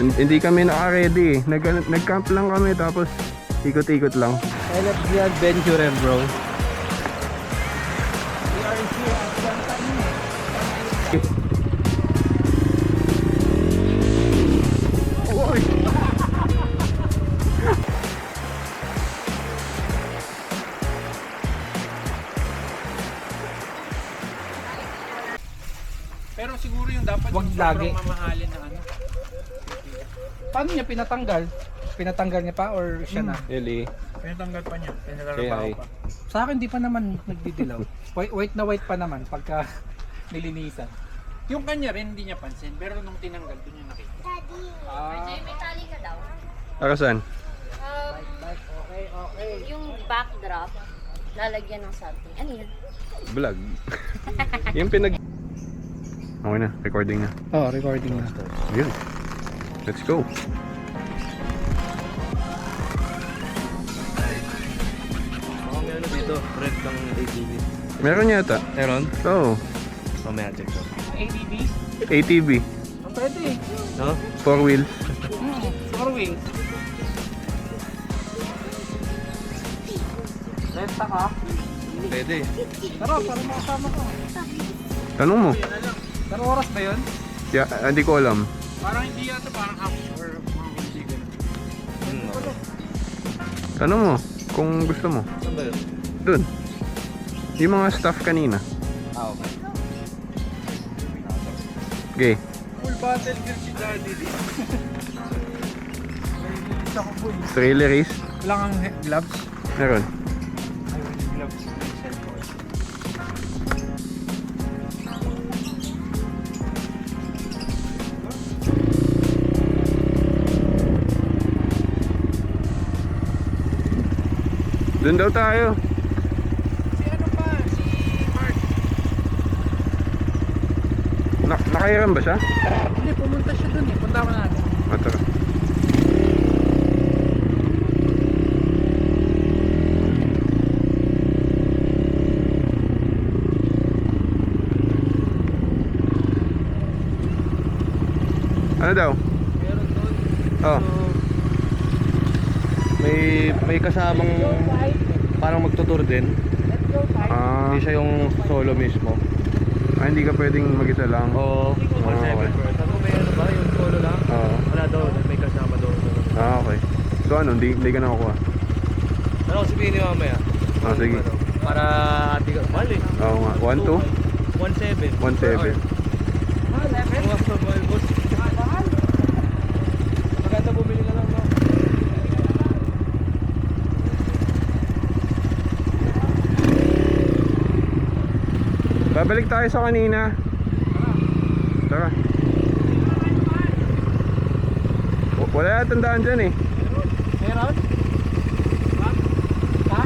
Hindi kami naka-ready. Nag-camp lang kami tapos ikot-ikot lang. LFG Adventurer, bro. Oy! Pero siguro yung dapat Wag yung lagi. sobrang mamahalin ng ano. Paano niya pinatanggal? Pinatanggal niya pa or siya na? Really? Pinatanggal pa niya. Kaya Pinatarabaho ay. pa. Sa akin di pa naman nagdidilaw. White na white pa naman pagka nilinisan. Yung kanya rin hindi niya pansin. Pero nung tinanggal doon niya nakita. May tali ka daw. Para saan? Yung backdrop, lalagyan ng something. Ano yun? Vlog. Yung pinag... Okay na, recording na. Oh, recording na. Ayun. Let's go. Baka may ano dito, red ng ATV. Meron yata. Meron? Oo. Mamaya check ko. ADB? ATV. Oh, pwede. No? 4 wheels. Four wheels. Resta ka? Pwede. Tara, para makasama ko. Tanong mo. Pero oras ba yun? Yeah, hindi ko alam. Parang hindi yata parang half or mga hindi ganun. Okay. Tanong mo kung gusto mo. Saan ba yun? Dun. Yung mga staff kanina. Ah, okay. Okay. Full battle gear si Daddy dito. Isa ko full. Trailer race. Wala kang gloves? Meron. Ay, gloves. Cellphone. Dun daw tayo. Si ano pa? Si Mark. Nakairam ba siya? Hindi, pumunta siya dun eh. Punta ko natin. O, tara. Ano daw? Meron doon. Oh. May kasamang parang magtutur din. Ah, Hindi siya yung solo mismo. hindi ka pwedeng mag-isa lang. Oo. okay. Sabi ko may ano ba, yung solo lang? Oo. Wala daw, may kasama daw. Okay. So ano, hindi ka nakukuha? Ano ko sabihin niyo mamaya? Ah, sige. Ano, para ati ka, mahal eh. Oo nga. 1, 2? 1.7. 1.7. Mga mahal boss. Maganda bumili na lang no? Babalik tayo sa kanina. Tara. Wala yata tandaan dyan eh. Meron? Ha?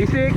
Basic.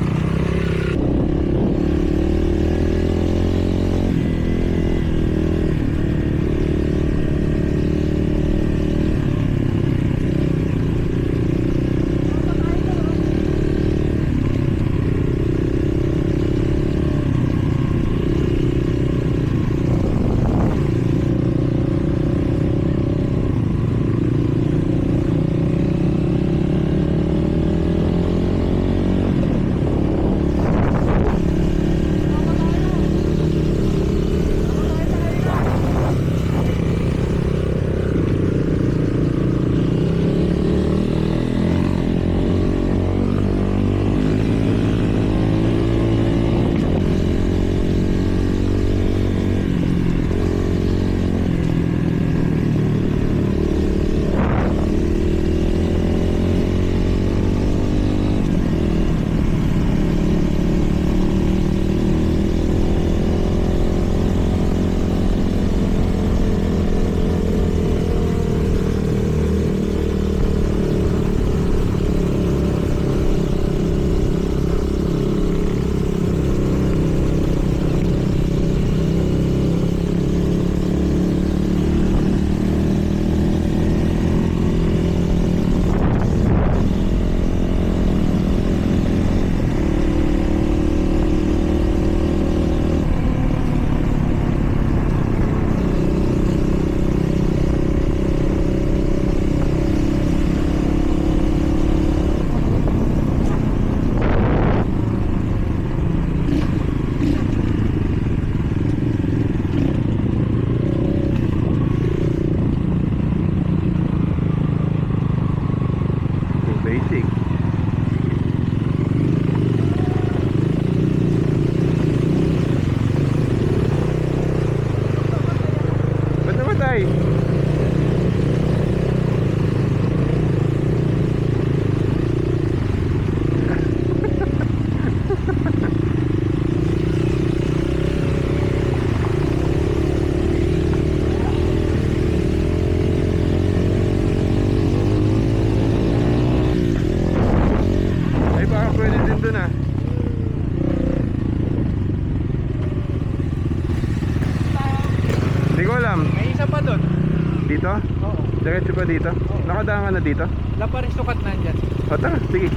Basic. Ba't namatay? Ay, baka pwede din dun ah. Hindi ko alam. May isa pa doon. Dito? Oo. Diretso pa dito? Nakadaan ka na dito? Laparin sukat na dyan. O tara, sige.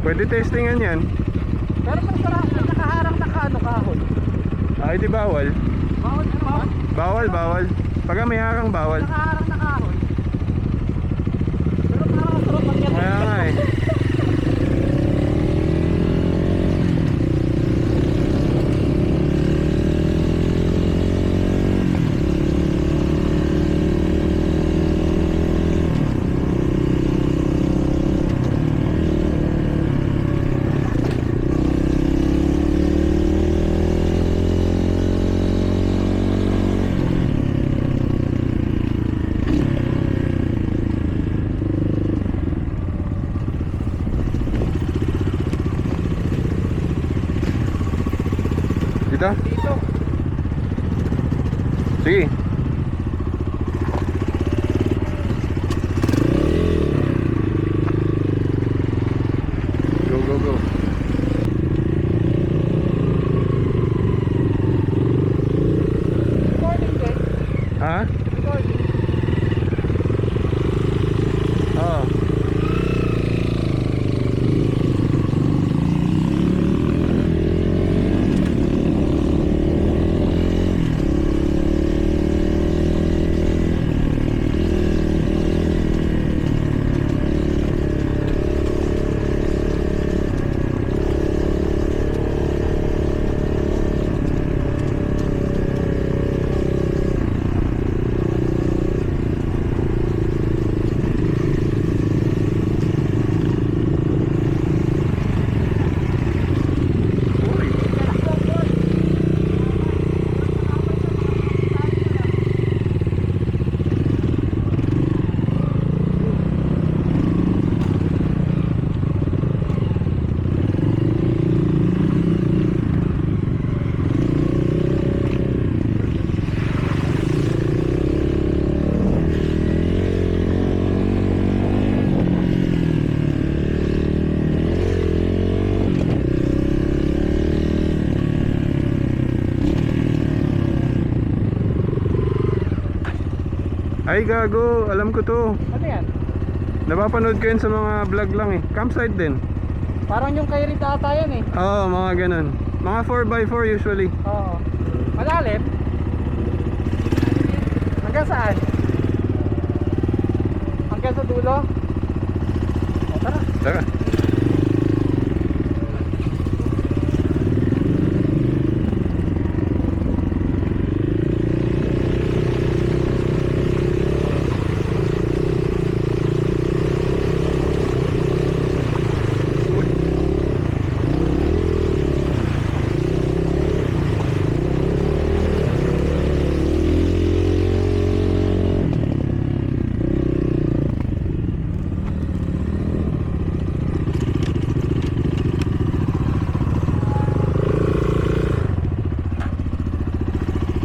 Pwede testingan yan. Pero pag nakaharang na kahon. Ay, di bawal. Bawal. Bawal, bawal. Pagka may harang, bawal. Nakaharang na kahon. Pero parang masarap ang yan. Kaya nga eh. Dito? Dito. Sige. Go, go, go. Recording din. Ha? Recording. Oo. Ay gago, alam ko to. Ano yan? Napapanood ko yun sa mga vlog lang eh. Campsite din. Parang yung kay Rita ata yan eh. Oo, mga ganun. Mga 4x4 usually. Oo. Malalim? Hanggang saan? Hanggang sa dulo? O, tara. Tara.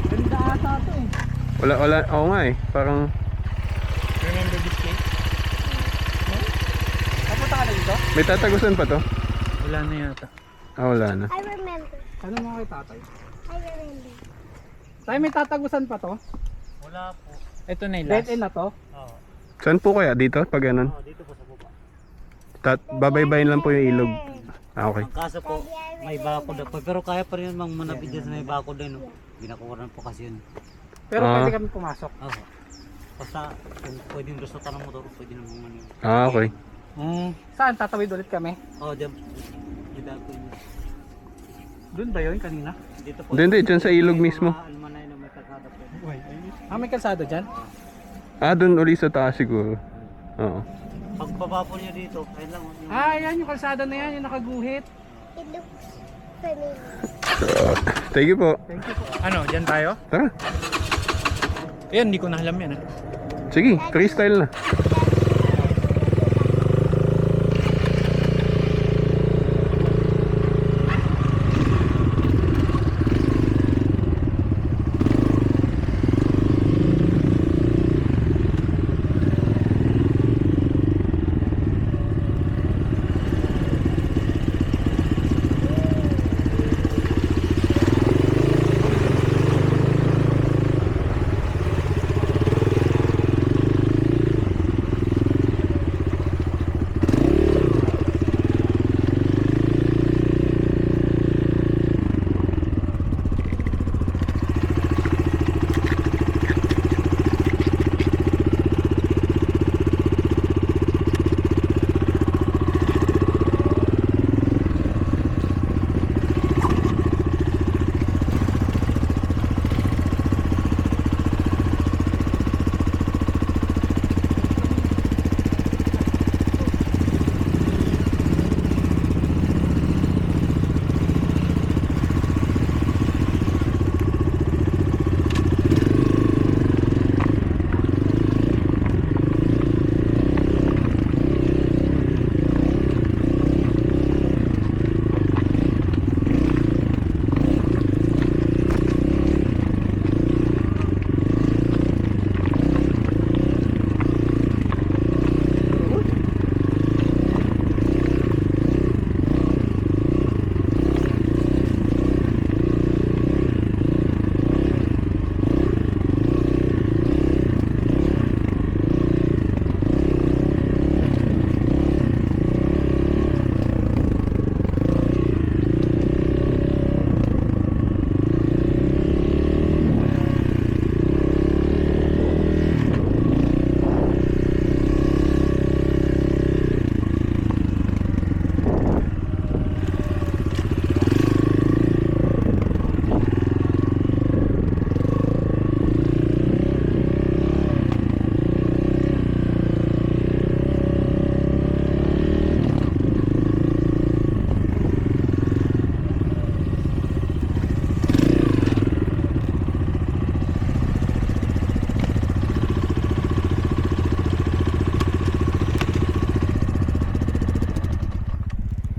Ganda ata ito eh. Wala, oo nga eh. Parang, Remember this place? No? Napunta ka na dito? may tatagusan pa to? Wala na yata. Ah, wala na. I remember. Ano mga kay tatay? I remember. Tayo may tatagusan pa to? Wala po. Ito na yung Dead last. end na to? Oo. Saan po kaya? Dito? Pag ganun? Dito po sa baba. Babaybayin lang po yung ilog. Ah, okay. Ang kaso po, may bakod na po. Pero kaya pa rin mang manapid dyan sa may bakod din. No? Binakuran po kasi yun. Pero Ah. pwede kami pumasok. Oo. Basta kung pwedeng resulta ng motor, pwede naman manipid. Ah, okay. Saan? Tatawid ulit kami? Oo, dyan. Dyan po yun. Doon ba yun kanina? Dito po. Hindi, dyan sa ilog mismo. Almanay na may kakada po. Ah, may kalsada dyan? Ah, dun uli sa taas siguro. Oo. Pagbaba po niyo dito, ayun lang. Yung... Ah, yan yung kalsada na yan, yung nakaguhit. It looks familiar. Thank you po. Thank you po. Ano, dyan tayo? Tara. Ayan, hindi ko na alam yan. Sige, freestyle na.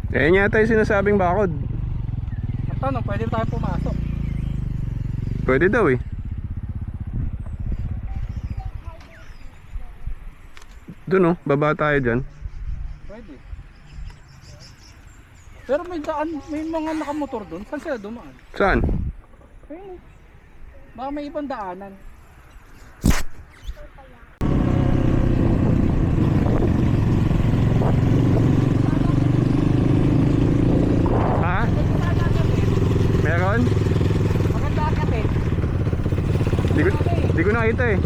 Ayan yata yung sinasabing bakod. At tanong, pwede tayo pumasok. Pwede daw eh. Doon oh, baba tayo dyan. Pwede. Pero may daan, may mga nakamotor doon. Saan sila dumaan? Saan? Ayun. Baka may ibang daanan. nakita eh.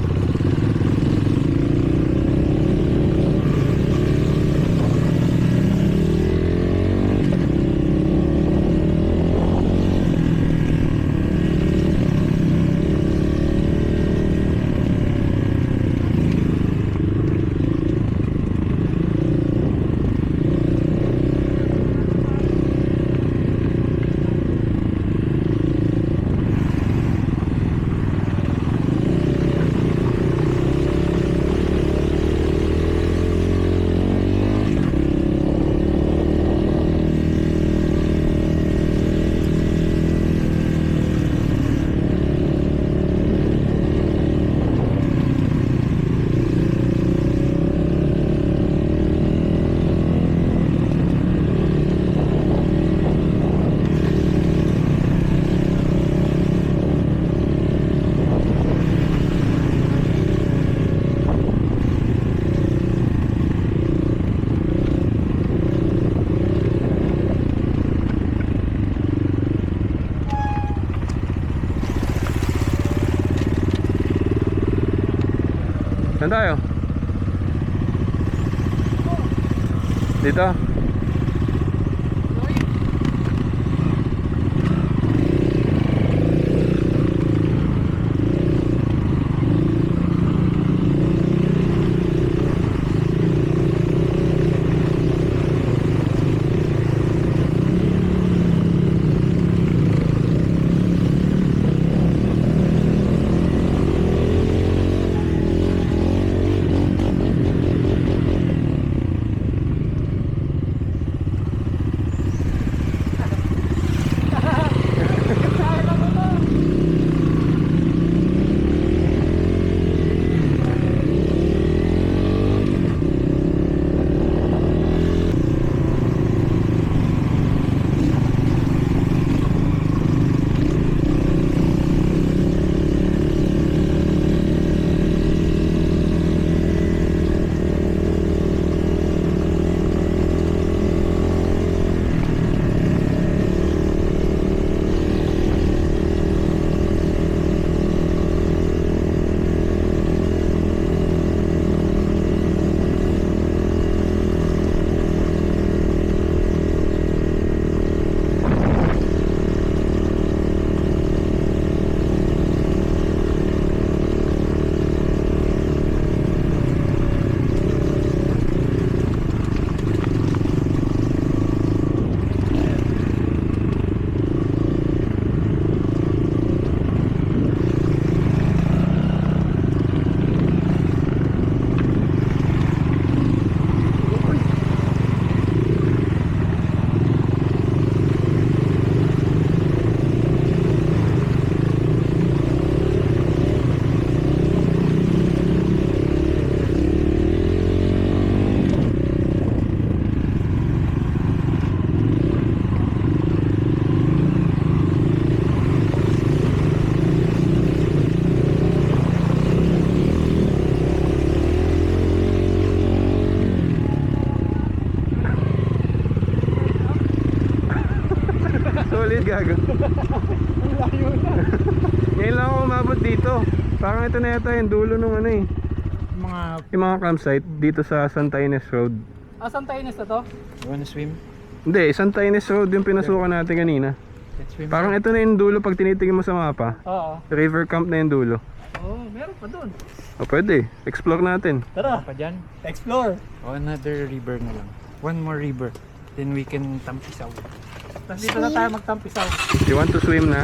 Saan tayo? Dito? Solid gago. Ngayon lang ako umabot dito. Parang ito na yata yung dulo nung ano eh. Yung mga campsite dito sa Santa Ines Road. Saan tayo na to? You wanna swim? Hindi, Santa Ines Road yung pinasukan natin kanina. Let's swim. Parang ito na yung dulo pag tinitingin mo sa mapa. Oo. River Camp na yung dulo. Oo, meron pa doon. O pwede, explore natin. Tara, Pa dyan? explore. O, another river na lang. One more river. Then we can tampisaw. Tapos dito na tayo magtampisaw. You want to swim na?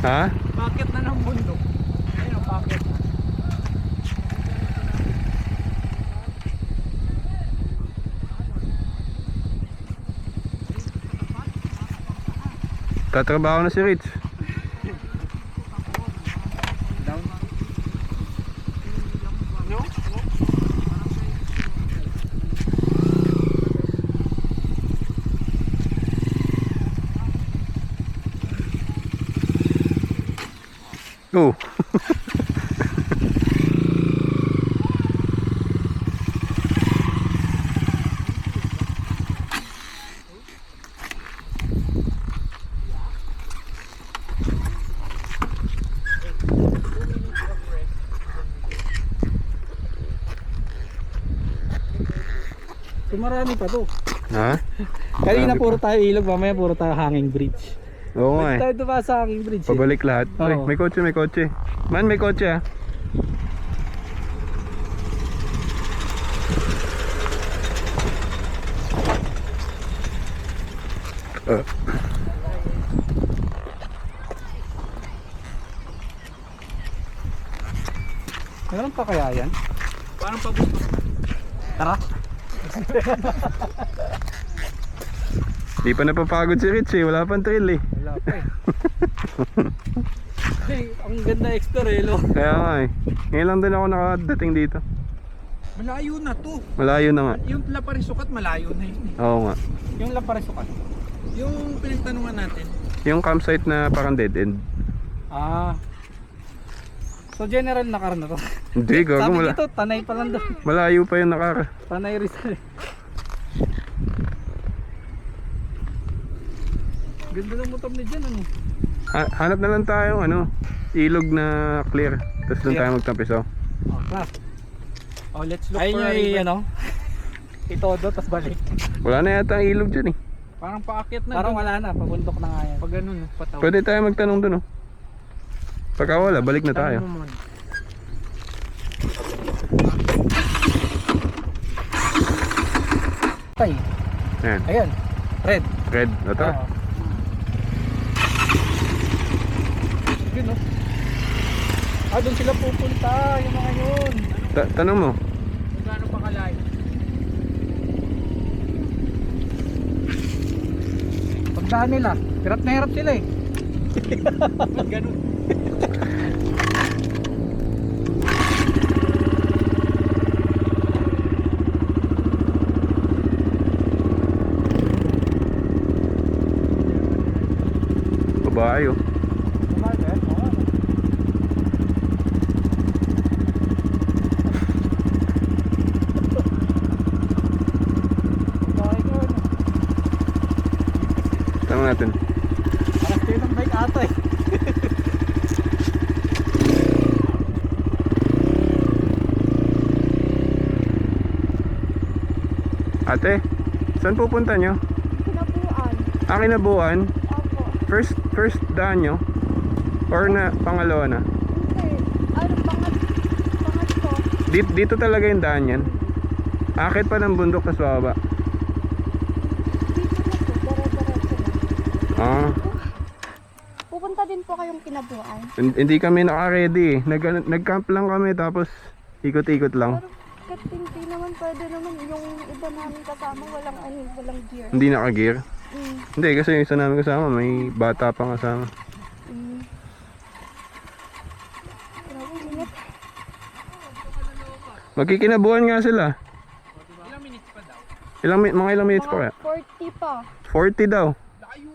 Ha? Bakit na ng bundok? Ayun, bakit? Tatrabaho na si Rich. Oh. So marami pa to. Ha? Kanina Marami puro tayo ilog, mamaya puro tayo hanging bridge. Oo nga Pwede eh. tayo diba sa hanging bridge? Pabalik lahat. Oo. Uy, may kotse, may kotse. Man, may kotse ah. Meron pa kaya yan? Parang pabundok. Tara. Di pa napapagod si Rich eh. Wala pang trail eh. Wala pa eh. Hey, ang ganda Extorelo. Kaya nga eh. Ngayon lang din ako nakadating dito. Malayo na to. Malayo na nga. Yung Laparisukat malayo na yun. Oo nga. Yung Laparisukat. Yung pinagtanungan natin. Yung campsite na parang dead end. Ah. So general na car na to. Hindi, gago. Sabi dito, Tanay pa lang doon. Malayo pa yung nakara. Tanay Rizal. Ganda ng motor ni dyan ano. Hanap na lang tayo ano, ilog na clear. Tapos doon tayo magtampisaw. Oh, class. Oh, let's look Ayun for yung a ano. Itodo, tas balik. Wala na yata ang ilog dyan eh. Parang paakyat na. Parang dun. wala na, pabundok na nga yan. Pag ganun, pataw. Pwede tayo magtanong doon oh. Pagka wala, balik na tayo. Tanong mo muna. Tay. Ayan, Ayan. Red. red. Ito. Oo. Yun no. Ah, doon sila pupunta, yung mga yun. Tanong mo. Kung gaano pa kalayo. Pagdaan nila, hirap na hirap sila eh. Pag ganun. Babae oh. Bakit? Oo. Bakit yun? Tanong natin. Alas kayo ng bike ata eh. Ate, saan pupunta nyo? Kinabuan. Kinabuan? Opo. First daan nyo? Or na pangalawa na? Hindi. Ano, pangat ko. Dito talaga yung daan yan? Akit pa ng bundok tas bababa? Dito na po. Dara-diretso na. Ah, Pupunta din po kayong kinabuan. hindi kami naka-ready eh. Nag-camp lang kami tapos ikot-ikot lang. Pero kahit hindi naman pwede naman. Yung iba namin kasama walang walang gear. Hindi naka-gear. Mm. Hindi kasi yung isa namin kasama may bata pang kasama. Mm. Grabe, ingat. Magkikinabuhan nga sila. Ilang minutes pa daw? Mga ilang minutes pa kaya? Mga 40 pa. 40 daw. Layo.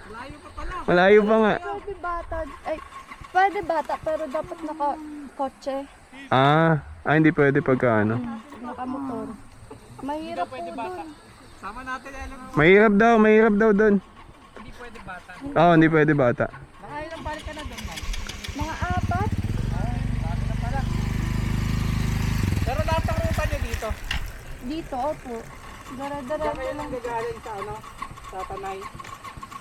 Layo pa pala. Malayo pa nga. Pwede bata. Ay, pwede bata pero dapat naka-kotse. Hindi pwede pagka ano. Naka-motor. Mahirap po dun. Sama natin alam mo. Mahirap daw doon. Hindi pwede bata. Oo, hindi pwede bata. Baka ilang balik ka na doon, ma'am. Mga apat. Dami na pala. Pero lahat ng ruta nyo dito. Dito, opo. Diyan Dara-dara kayo lang gagaling sa ano? Sa Tanay.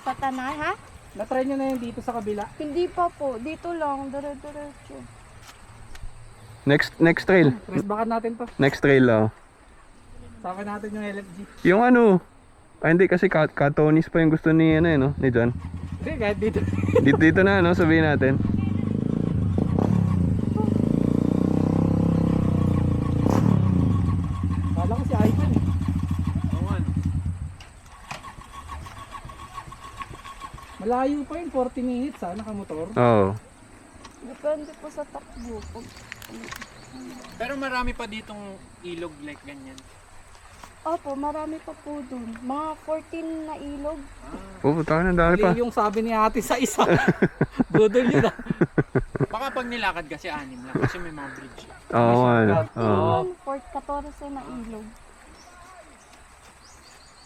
sa Tanay, ha? Na-try nyo na yun dito sa kabila. Hindi pa po. Dito lang. Dara-diretso. Next trail. Press bakan natin to. Next trail oh. Sama natin yung LFG. Yung ano, hindi kasi katonis pa yung gusto ni ano eh, no? Ni John. Hindi, kahit dito. Dito na, no? Sabihin natin. Kala ko si Ivan eh. Malayo pa yun, 40 minutes ha, nakamotor. Oo. Depende po sa takbo. Pero marami pa ditong ilog like ganyan. Opo, marami pa po dun. Mga 14 na ilog. Pupunta ka na, dami pa. Mali yung sabi ni ate sa isa. Budol yun ah. Baka pag nilakad kasi 6 lang kasi may mga bridge. Oo, ano. Oo. Yun, 14 na ilog.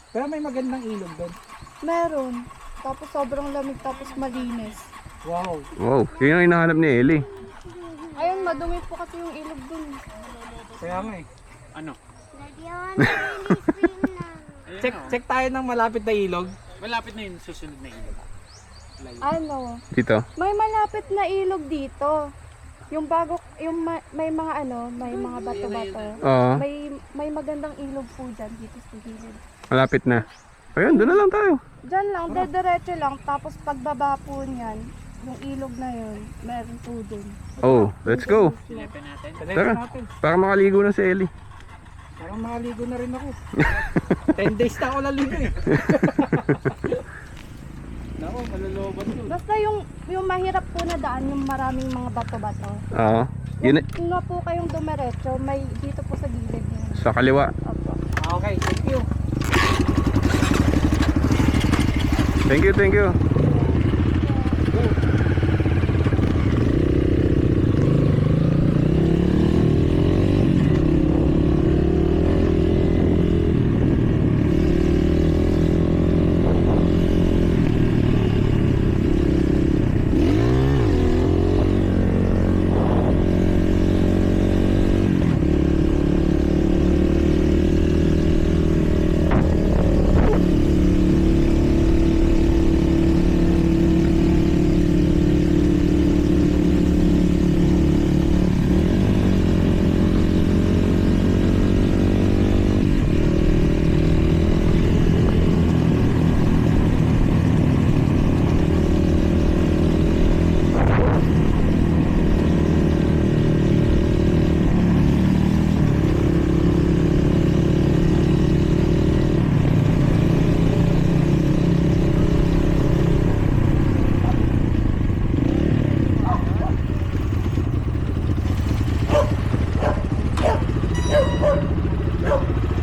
Pero may magandang ilog doon. Meron. Tapos sobrang lamig, tapos malinis. Wow. Wow, yun ang hinahanap ni Ellie. Ayun, madumi po kasi yung ilog dun. Kaya nga eh. Ano? Check tayo ng malapit na ilog. Malapit na yung susunod na ilog. Ano? Dito. May malapit na ilog dito. Yung bago, yung may mga ano, may mga bato-bato. Oo, May magandang ilog po dyan dito sa gilid. malapit na. Ayun, doon na lang tayo. Diyan lang, dediretso lang. Tapos pagbaba po niyan, yung ilog na yun, meron po dun. Oh, let's go. Silepin natin. Tara. Natin. Para makaligo na si Ellie. Parang makaligo na rin ako. 10 days na ako naligo eh. Nako, malulobot yun. Basta yung mahirap po na daan, yung maraming mga bato-bato. Oo. Yun, Kung na po kayong dumiretso, may dito po sa gilid yun. sa kaliwa. Opo. Okay, thank you. Thank you, thank you.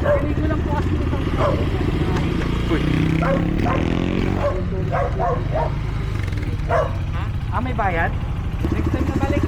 Maligo lang po kasi dito. Uy. May bayad? Next time na balik.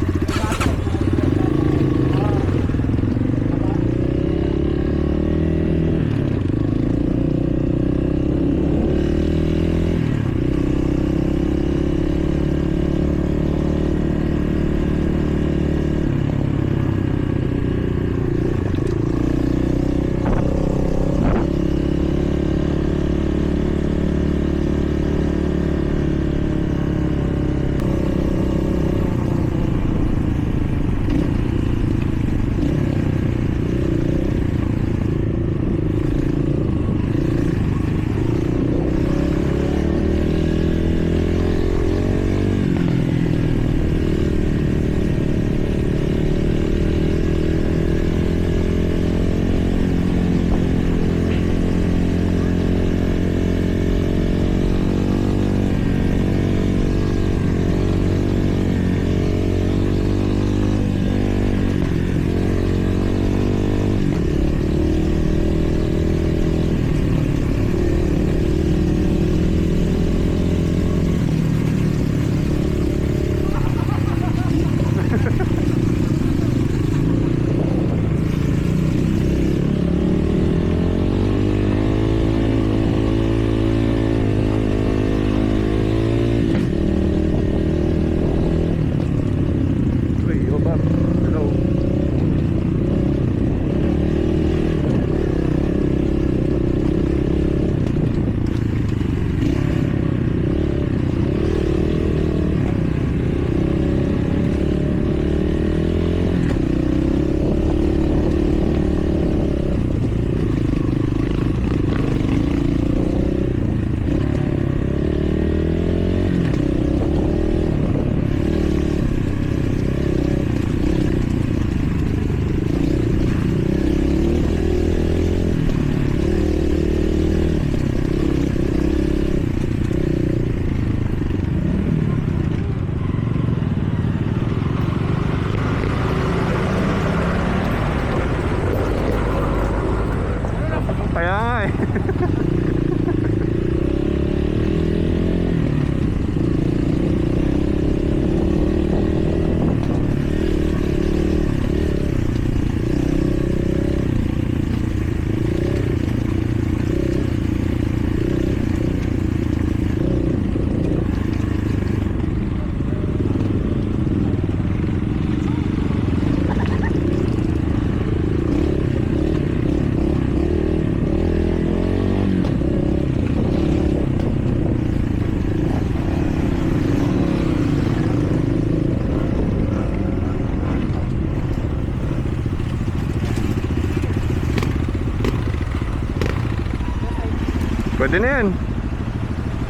Pwede na yan.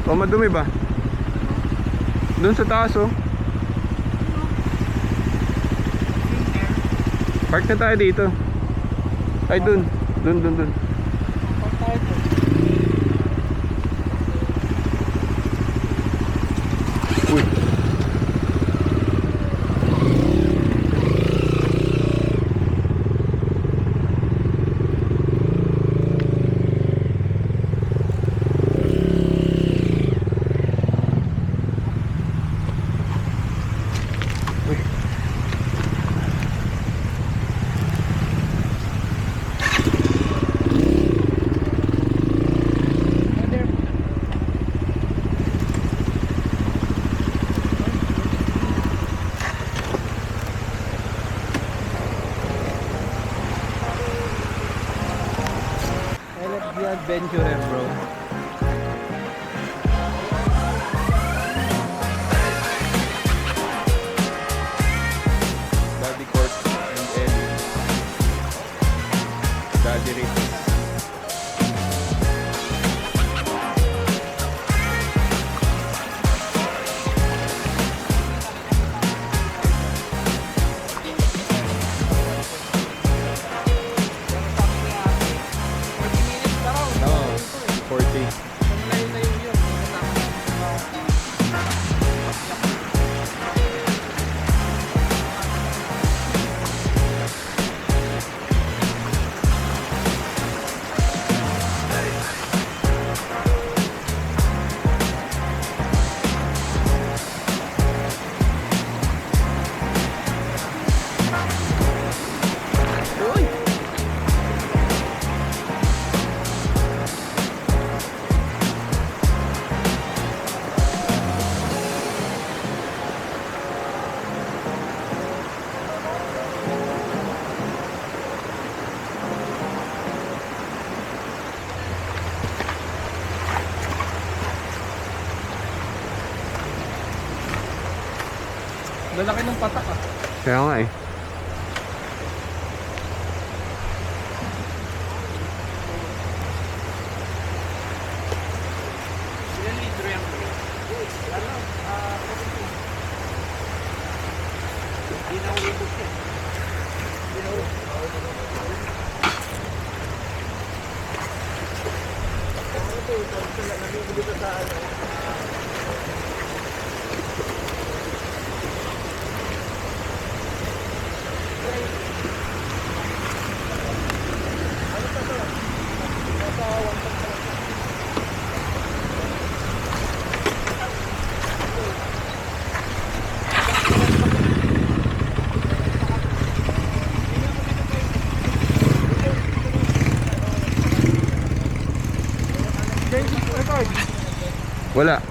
O madumi ba? Doon sa taas oh. Park na tayo dito. Ay dun. Dun. Uy. LFG Adventurer, bro. Daddy Court and Ellie. Daddy Rick. No, 40. Lalaki ng patak ah. Kaya nga eh. Wala.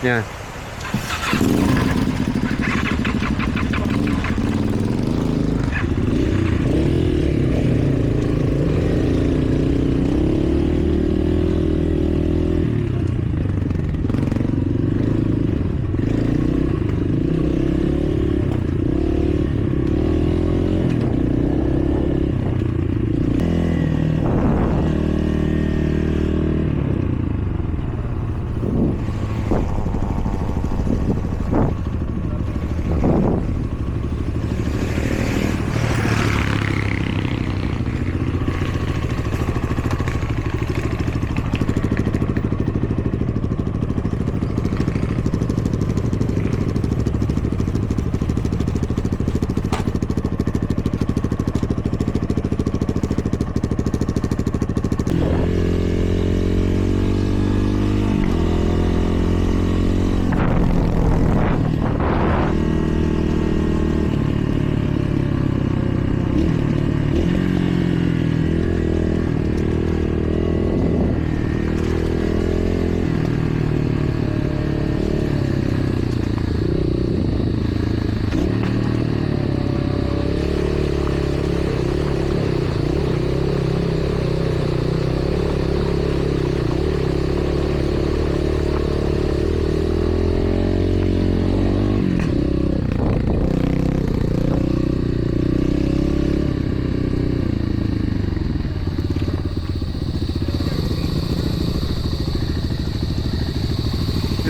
Yan.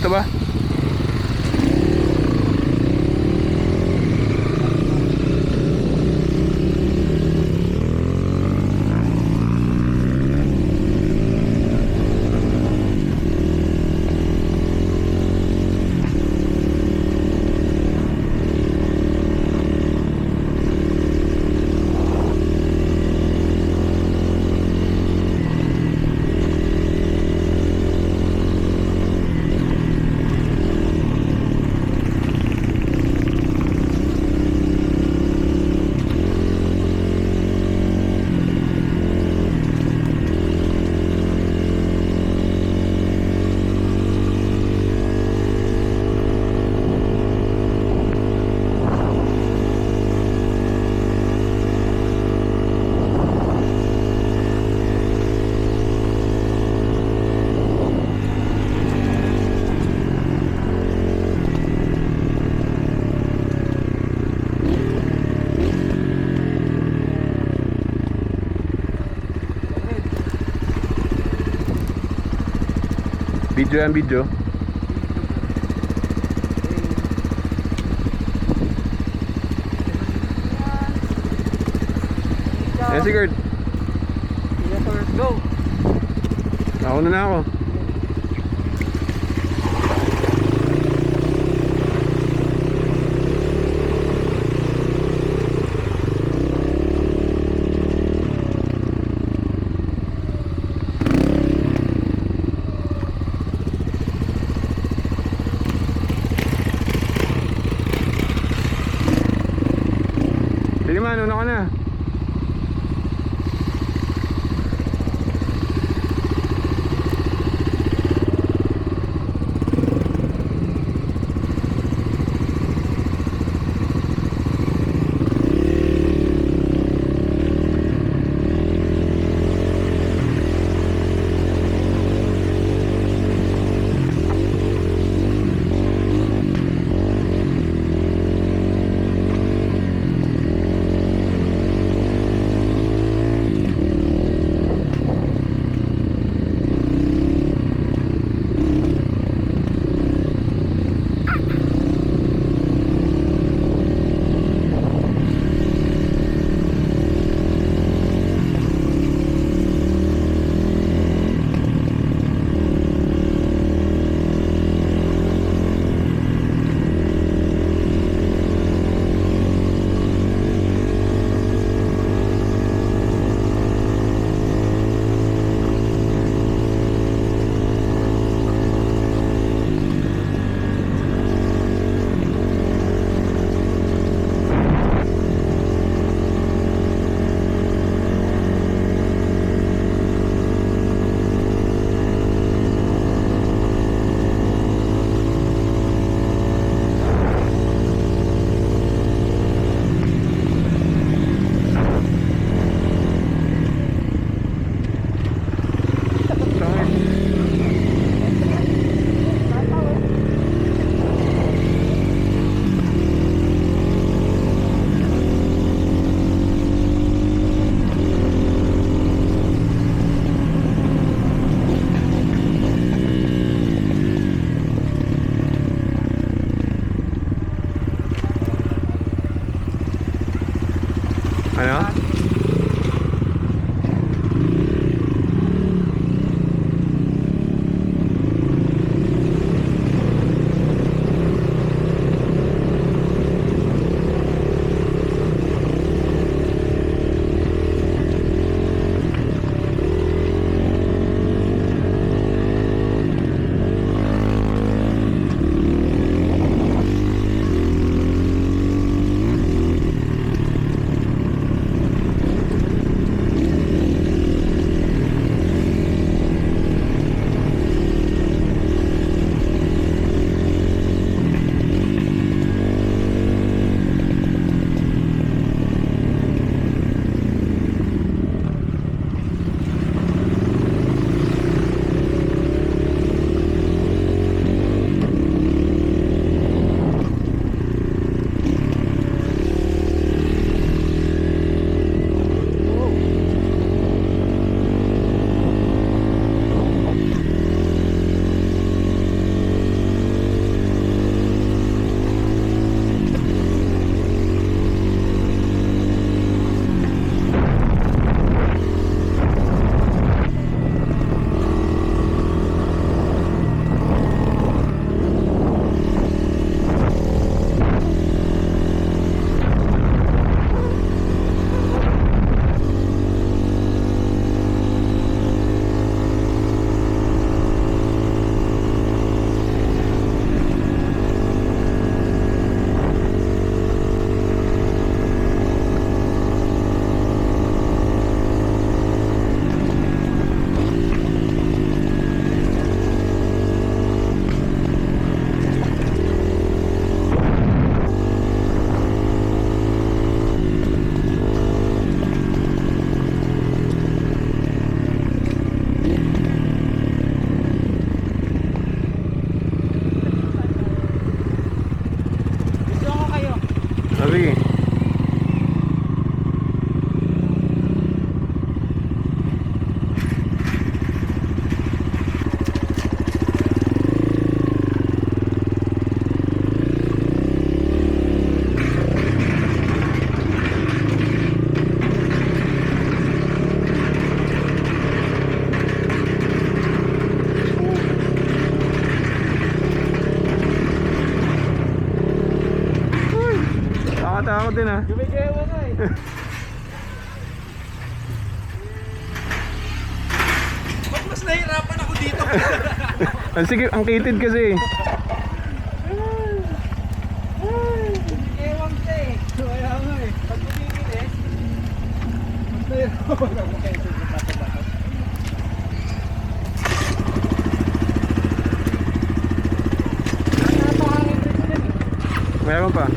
Dito ba? Video yan, video. Ayan si Gert. Go! Ako na ako. Diliman, una ka na. natatakot din ha. Gumigawa ka eh. Ba't mas nahirapan ako dito? Sige, ang kitid kasi. Ewan ka eh. Kaya nga eh. Pag bumibilis, mas nahirapan ako kayo sa bato-bato. Meron pa.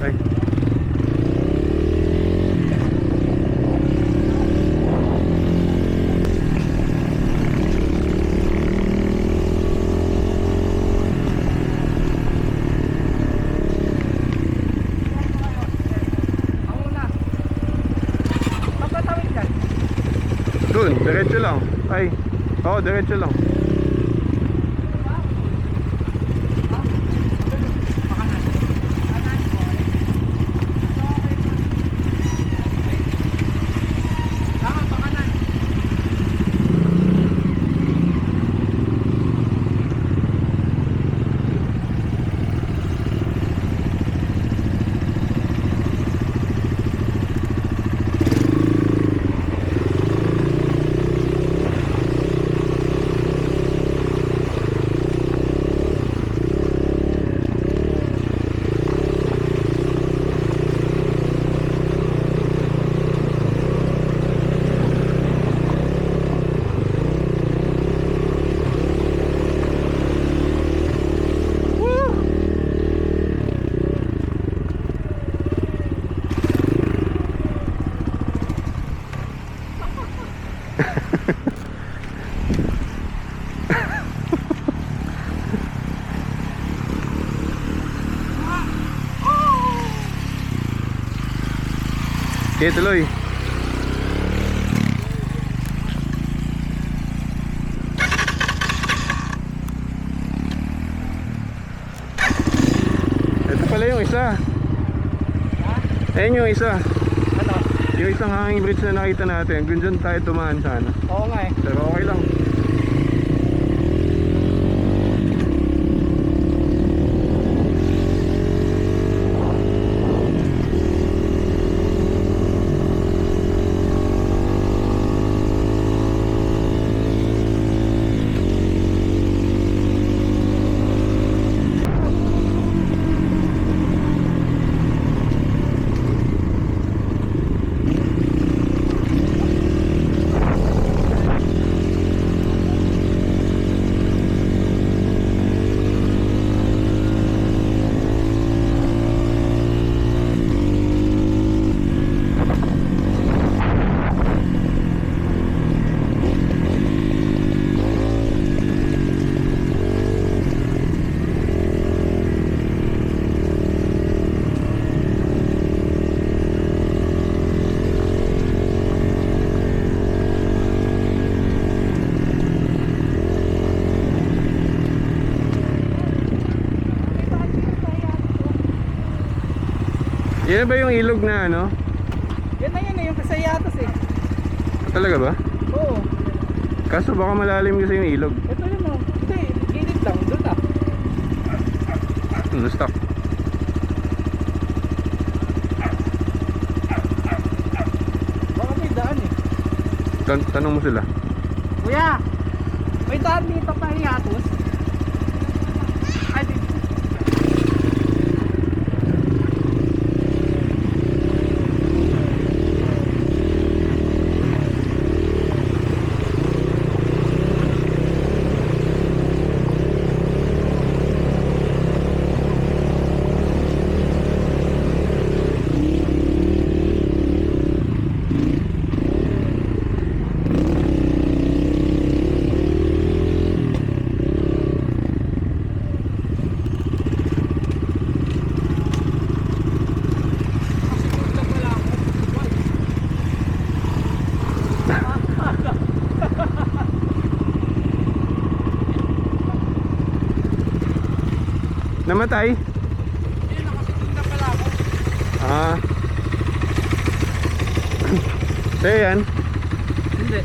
Ay. Ako na. Papatawid ka. Doon, diretso lang. Ay. Oo, diretso lang. Sige, tuloy. Ito pala yung isa. Ayun yung isa. Ano? Yung isang hanging bridge na nakita natin. Gundyan tayo tumaan sana. Oo nga eh. Pero okay lang. Yan ba yung ilog na ano? Yan na yun eh, yung kasayatas eh. Talaga ba? Oo. Kaso baka malalim kasi yung ilog. Ito yun oh. Hindi, gilid lang. Doon ah. Stuck. Baka may daan eh. Tanong mo sila. Kuya, may daan dito pa hiatus? Ay, di. Namatay? Hindi, nakasikunda pala ako. Ah. Sa'yo yan? Hindi.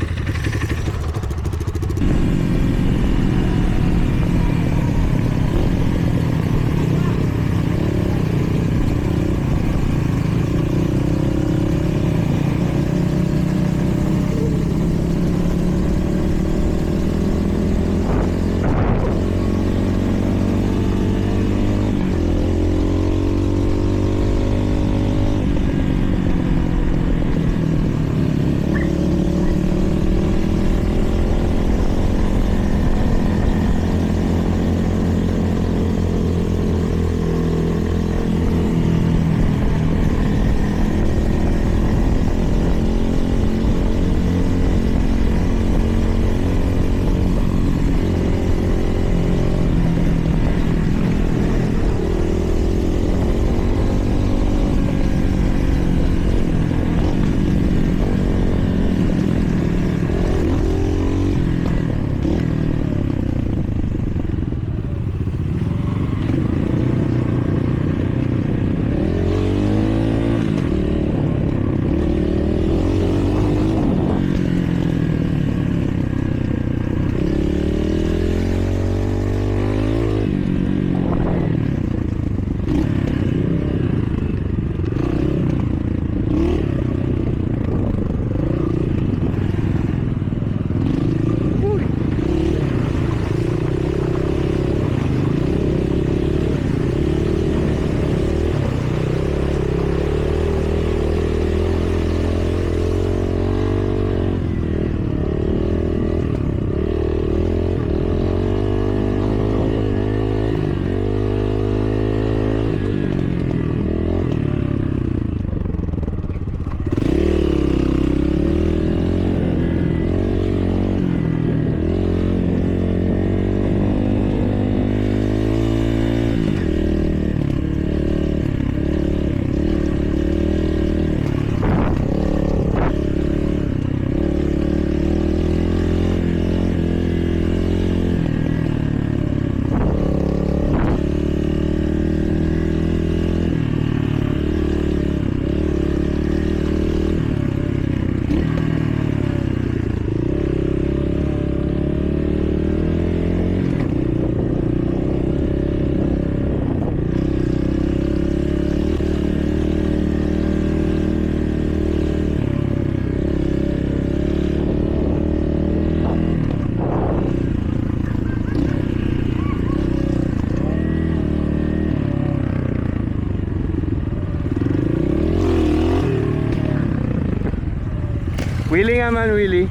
Willy nga man, Willy.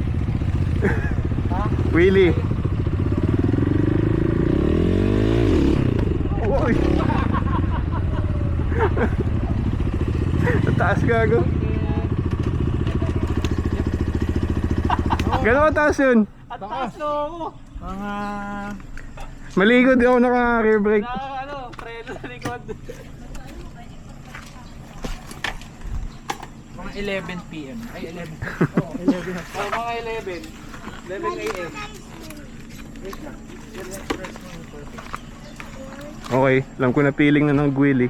Willy. Uy. Ang taas gago. Gano'n kataas yun? At taas no. Mga... Maligod ako naka-rear brake. Ano, preno sa likod. Mga 11 p.m. Ay, 11 p.m. Oh, mga 11. 11 a.m. Okay, alam ko na feeling na ng Gwili.